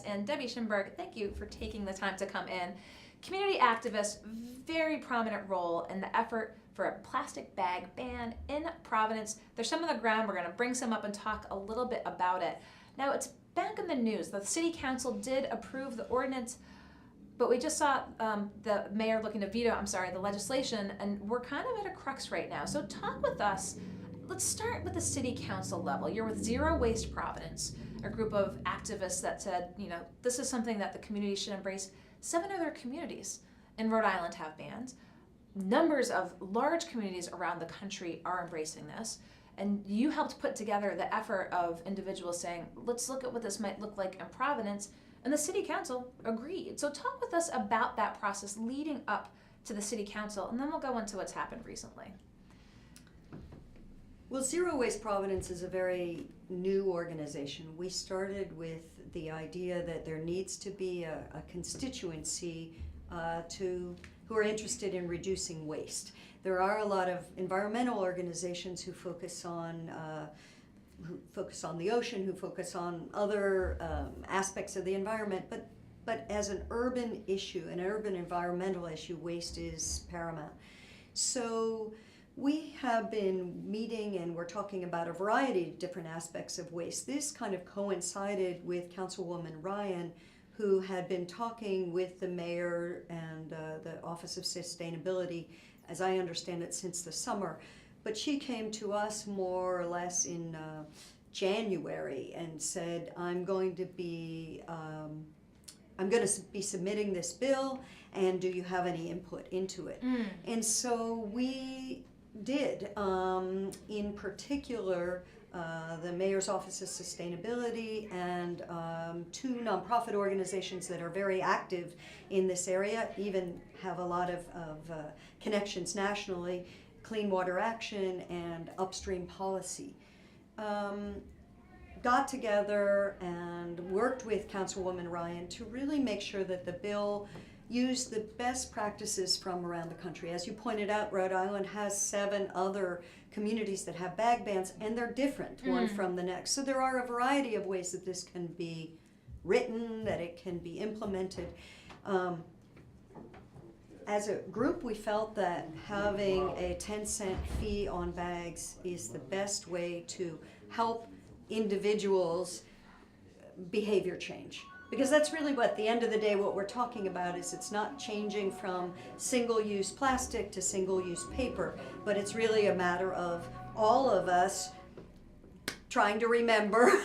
And Debbie Schimberg, thank you for taking the time to come in. Community activists, very prominent role in the effort for a plastic bag ban in Providence. There's some on the ground. We're going to bring some up and talk a little bit about it. Now, it's back in the news. The City Council did approve the ordinance, but we just saw the mayor looking to veto, the legislation, and we're kind of at a crux right now. So talk with us. Let's start with the City Council level. You're with Zero Waste Providence, a group of activists that said, this is something that the community should embrace. 7 other communities in Rhode Island have bans. Numbers of large communities around the country are embracing this. And you helped put together the effort of individuals saying, let's look at what this might look like in Providence. And the City Council agreed. So talk with us about that process leading up to the City Council, and then we'll go into what's happened recently. Well, Zero Waste Providence is a very new organization. We started with the idea that there needs to be a constituency who are interested in reducing waste. There are a lot of environmental organizations who focus on the ocean, who focus on other aspects of the environment, but as an urban issue, an urban environmental issue, waste is paramount. So we have been meeting and we're talking about a variety of different aspects of waste. This kind of coincided with Councilwoman Ryan, who had been talking with the mayor and the Office of Sustainability, as I understand it, since the summer. But she came to us more or less in January and said, I'm going to be submitting this bill, and do you have any input into it? And so we did. In particular, the Mayor's Office of Sustainability and 2 nonprofit organizations that are very active in this area, even have a lot of connections nationally, Clean Water Action and Upstream Policy, got together and worked with Councilwoman Ryan to really make sure that the bill used the best practices from around the country. As you pointed out, Rhode Island has 7 other communities that have bag bans, and they're different one from the next. So there are a variety of ways that this can be written, that it can be implemented. As a group, we felt that having a 10-cent fee on bags is the best way to help individuals' behavior change. Because that's really what, at the end of the day, what we're talking about is it's not changing from single-use plastic to single-use paper, but it's really a matter of all of us trying to remember,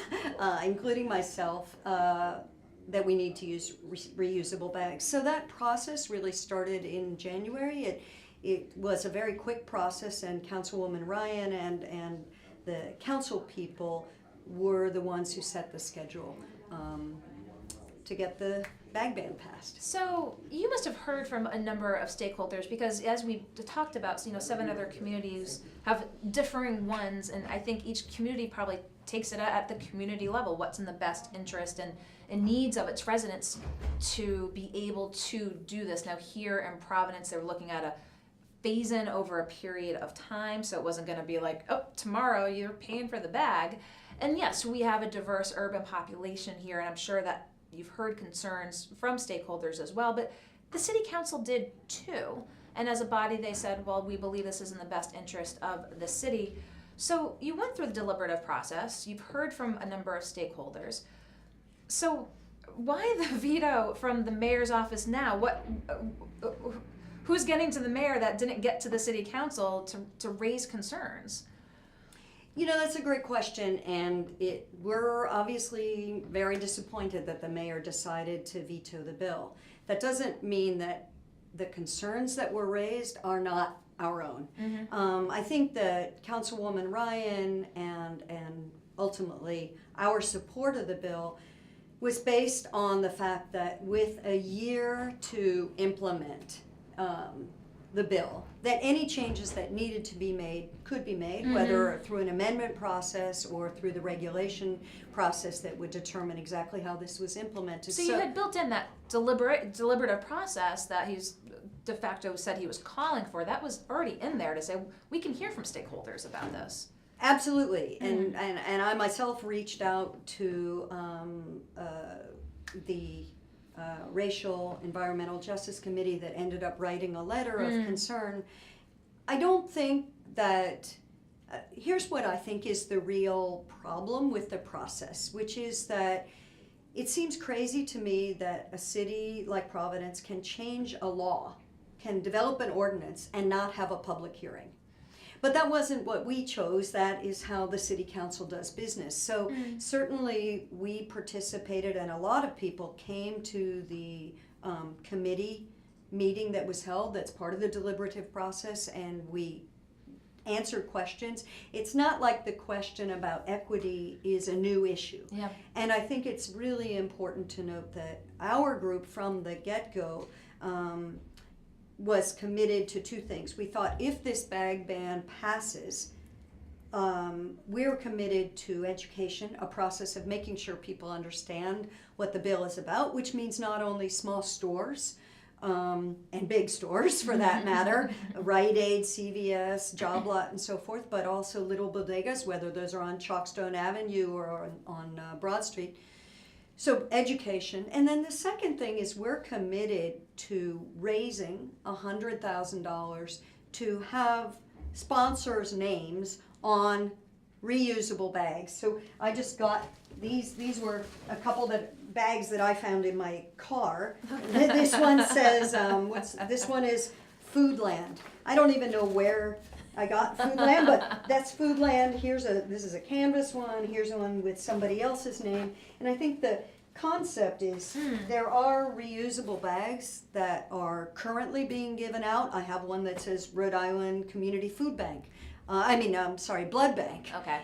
including myself, that we need to use reusable bags. So that process really started in January. It was a very quick process, and Councilwoman Ryan and the council people were the ones who set the schedule to get the bag ban passed. So you must have heard from a number of stakeholders, because as we talked about, 7 other communities have differing ones, and I think each community probably takes it at the community level, what's in the best interest and needs of its residents to be able to do this. Now here in Providence, they're looking at a phase-in over a period of time, so it wasn't going to be like, oh, tomorrow you're paying for the bag. And yes, we have a diverse urban population here, and I'm sure that you've heard concerns from stakeholders as well, but the City Council did too. And as a body, they said, well, we believe this is in the best interest of the city. So you went through the deliberative process. You've heard from a number of stakeholders. So why the veto from the mayor's office now? Who's getting to the mayor that didn't get to the City Council to raise concerns? That's a great question, and we're obviously very disappointed that the mayor decided to veto the bill. That doesn't mean that the concerns that were raised are not our own. I think that Councilwoman Ryan and ultimately our support of the bill was based on the fact that with a year to implement the bill, that any changes that needed to be made could be made, whether through an amendment process or through the regulation process that would determine exactly how this was implemented. So you had built in that deliberative process that he's de facto said he was calling for. That was already in there to say, we can hear from stakeholders about this. Absolutely, and I myself reached out to the Racial Environmental Justice Committee that ended up writing a letter of concern. I don't think that, here's what I think is the real problem with the process, which is that it seems crazy to me that a city like Providence can change a law, can develop an ordinance and not have a public hearing. But that wasn't what we chose. That is how the city council does business. So certainly we participated, and a lot of people came to the committee meeting that was held. That's part of the deliberative process, and we answered questions. It's not like the question about equity is a new issue. Yeah. And I think it's really important to note that our group from the get-go was committed to two things. We thought if this bag ban passes, we're committed to education, a process of making sure people understand what the bill is about, which means not only small stores and big stores for that matter, Rite Aid, CVS, Job Lot, and so forth, but also little bodegas, whether those are on Chalkstone Avenue or on Broad Street. So education. And then the second thing is we're committed to raising $100,000 to have sponsors' names on reusable bags. So I just got these were a couple of bags that I found in my car. This one says, this one is Foodland. I don't even know where I got Foodland, but that's Foodland. This is a canvas one. Here's one with somebody else's name. And I think the concept is there are reusable bags that are currently being given out. I have one that says Rhode Island Community Food Bank. Blood Bank. Okay.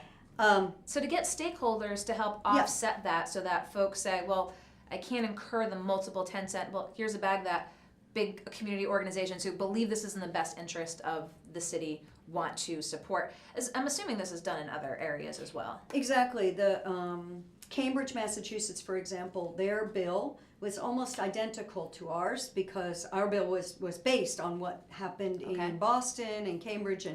So to get stakeholders to help offset that so that folks say, well, I can't incur the multiple 10-cent, well, here's a bag that big community organizations who believe this is in the best interest of the city want to support. I'm assuming this is done in other areas as well. Exactly. The Cambridge, Massachusetts, for example, their bill was almost identical to ours because our bill was based on what happened in Boston and Cambridge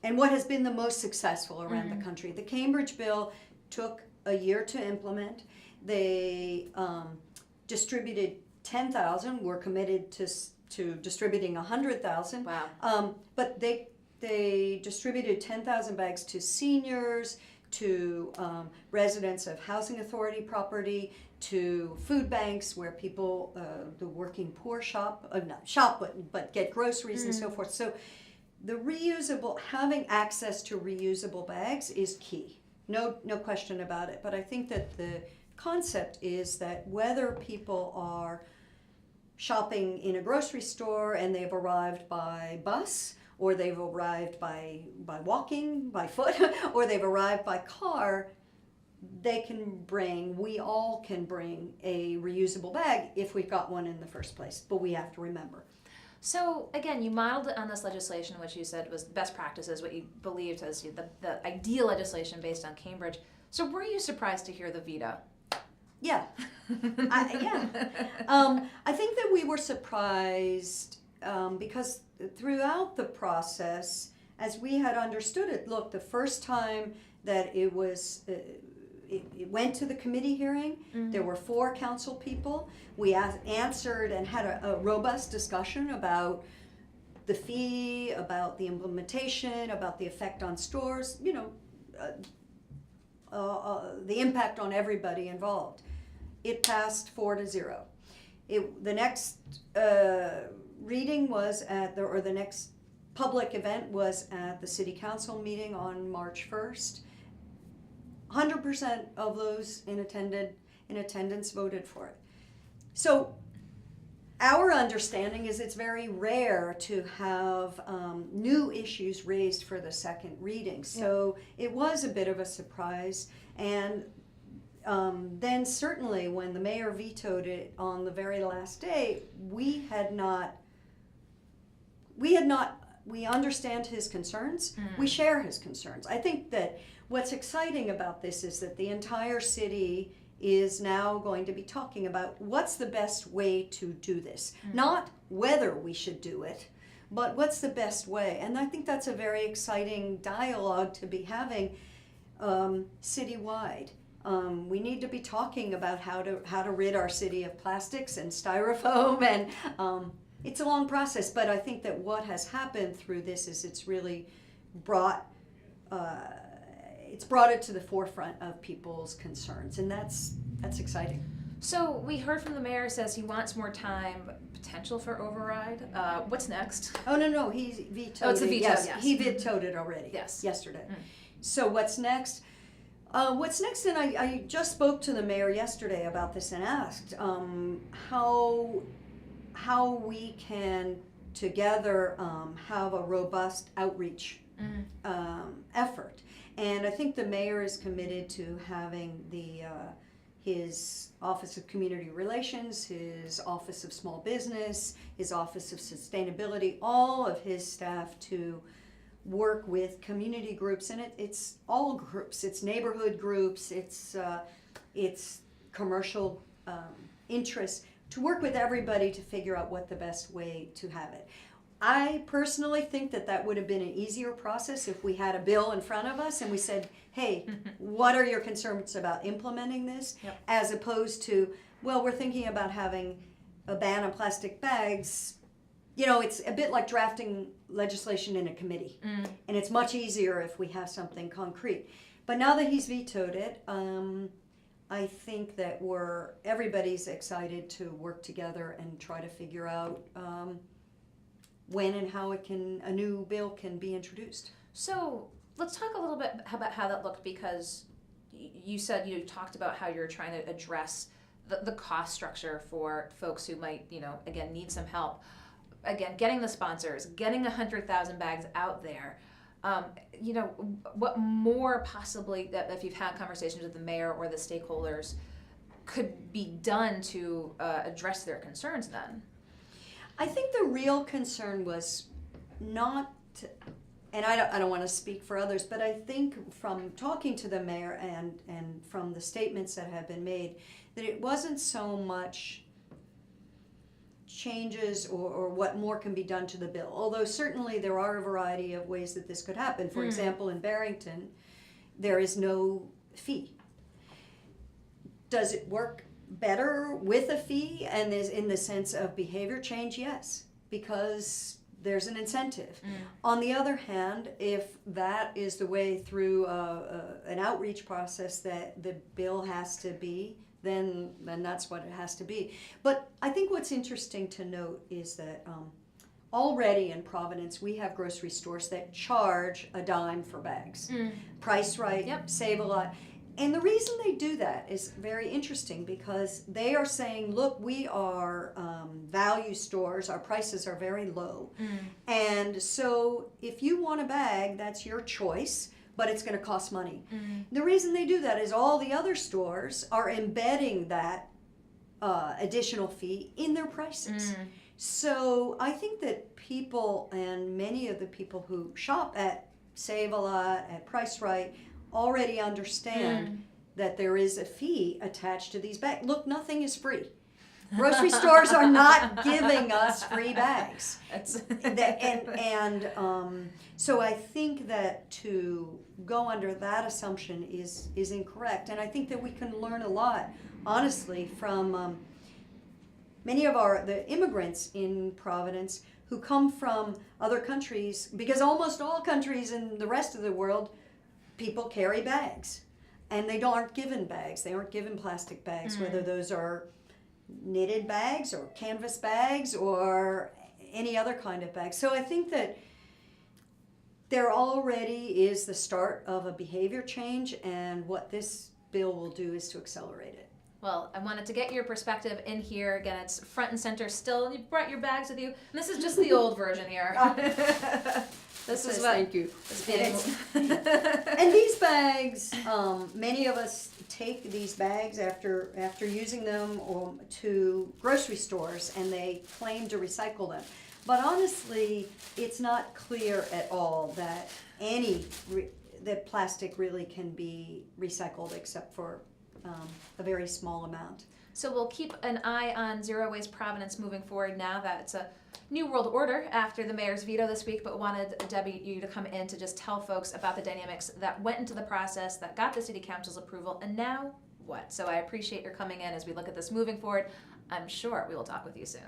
and what has been the most successful around the country. The Cambridge bill took a year to implement. They distributed 10,000. We're committed to distributing 100,000. Wow. But they distributed 10,000 bags to seniors, to residents of housing authority property, to food banks where people, the working poor but get groceries and so forth. So having access to reusable bags is key. No question about it. But I think that the concept is that whether people are shopping in a grocery store and they've arrived by bus, or they've arrived by walking, by foot, or they've arrived by car, we all can bring a reusable bag if we've got one in the first place. But we have to remember. So again, you modeled it on this legislation, which you said was best practices, what you believed as the ideal legislation based on Cambridge. So were you surprised to hear the veto? Yeah. I think that we were surprised because throughout the process, as we had understood it, look, the first time that it went to the committee hearing, there were 4 council people. We answered and had a robust discussion about the fee, about the implementation, about the effect on stores, the impact on everybody involved. It passed 4-0. The next reading was the next public event was at the city council meeting on March 1st. 100% of those in attendance voted for it. So our understanding is it's very rare to have new issues raised for the second reading. So it was a bit of a surprise. And then certainly when the mayor vetoed it on the very last day, we understand his concerns. We share his concerns. I think that what's exciting about this is that the entire city is now going to be talking about what's the best way to do this. Not whether we should do it, but what's the best way. And I think that's a very exciting dialogue to be having citywide. We need to be talking about how to rid our city of plastics and styrofoam, and it's a long process. But I think that what has happened through this is it's really brought it to the forefront of people's concerns, and that's exciting. So we heard from the mayor says he wants more time, potential for override. What's next? Oh, no, he vetoed Oh, it's a it. veto, yes. He vetoed it already. Yes. Yesterday. Mm. So what's next? And I just spoke to the mayor yesterday about this and asked how we can together have a robust outreach effort. And I think the mayor is committed to having his Office of Community Relations, his Office of Small Business, his Office of Sustainability, all of his staff to work with community groups, and it's all groups. It's neighborhood groups, it's commercial interests, to work with everybody to figure out what the best way to have it. I personally think that would have been an easier process if we had a bill in front of us and we said, hey, what are your concerns about implementing this? Yep. As opposed to, well, we're thinking about having a ban on plastic bags. You know, it's a bit like drafting legislation in a committee. And it's much easier if we have something concrete. But now that he's vetoed it, I think that everybody's excited to work together and try to figure out when and how a new bill can be introduced. So let's talk a little bit about how that looked, because you said you talked about how you're trying to address the cost structure for folks who might, again, need some help. Again, getting the sponsors, getting 100,000 bags out there. What more possibly, if you've had conversations with the mayor or the stakeholders, could be done to address their concerns then? I think the real concern was not, and I don't want to speak for others, but I think from talking to the mayor and from the statements that have been made, that it wasn't so much changes or what more can be done to the bill. Although certainly there are a variety of ways that this could happen. For example, in Barrington, there is no fee. Does it work better with a fee, and is in the sense of behavior change? Yes, because there's an incentive. On the other hand, if that is the way through an outreach process that the bill has to be, then that's what it has to be. But I think what's interesting to note is that already in Providence we have grocery stores that charge a dime for bags. Price Right, Yep. Save a Lot. And the reason they do that is very interesting, because they are saying, look, we are value stores, our prices are very low. And so if you want a bag, that's your choice, but it's going to cost money. The reason they do that is all the other stores are embedding that additional fee in their prices. So I think that people, and many of the people who shop at Save a Lot, at Price Right, already understand that there is a fee attached to these bags. Look, nothing is free. Grocery stores are not giving us free bags. So I think that to go under that assumption is incorrect. And I think that we can learn a lot, honestly, from many of the immigrants in Providence who come from other countries, because almost all countries in the rest of the world, people carry bags, and they aren't given bags. They aren't given plastic bags, whether those are knitted bags or canvas bags or any other kind of bag. So I think that there already is the start of a behavior change, and what this bill will do is to accelerate it. Well, I wanted to get your perspective in here. Again, it's front and center still. You brought your bags with you. And this is just the old version here. This is what. Thank you. And And these bags, many of us take these bags after using them to grocery stores, and they claim to recycle them. But honestly, it's not clear at all that that plastic really can be recycled, except for a very small amount. So we'll keep an eye on Zero Waste Providence moving forward now that it's New World Order after the mayor's veto this week, but wanted Debbie, you to come in to just tell folks about the dynamics that went into the process, that got the city council's approval, and now what? So I appreciate your coming in as we look at this moving forward. I'm sure we will talk with you soon.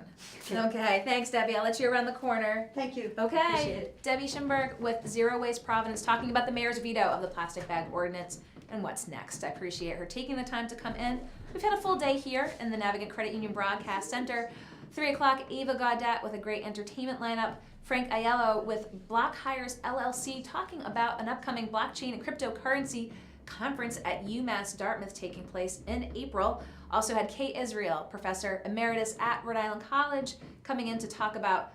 Okay, thanks, Debbie. I'll let you around the corner. Thank you. Okay, Appreciate it. Debbie Schimberg with Zero Waste Providence talking about the mayor's veto of the plastic bag ordinance and what's next. I appreciate her taking the time to come in. We've had a full day here in the Navigant Credit Union Broadcast Center. 3 o'clock, Ava Gaudet with a great entertainment lineup. Frank Aiello with Block Hires LLC talking about an upcoming blockchain and cryptocurrency conference at UMass Dartmouth taking place in April. Also had Kay Israel, Professor Emeritus at Rhode Island College, coming in to talk about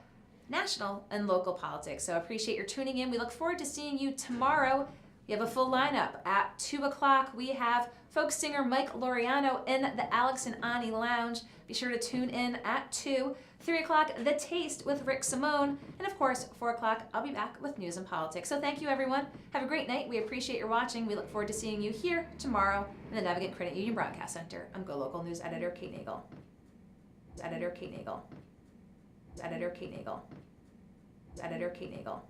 national and local politics. So I appreciate your tuning in. We look forward to seeing you tomorrow. We have a full lineup. At 2 o'clock, we have folk singer Mike Loriano in the Alex and Ani Lounge. Be sure to tune in at 2. 3 o'clock, The Taste with Rick Simone. And of course, 4 o'clock, I'll be back with news and politics. So thank you, everyone. Have a great night. We appreciate your watching. We look forward to seeing you here tomorrow in the Navigant Credit Union Broadcast Center. I'm GoLocal News Editor Kate Nagel. Editor Kate Nagel. Editor Kate Nagel. Editor Kate Nagel.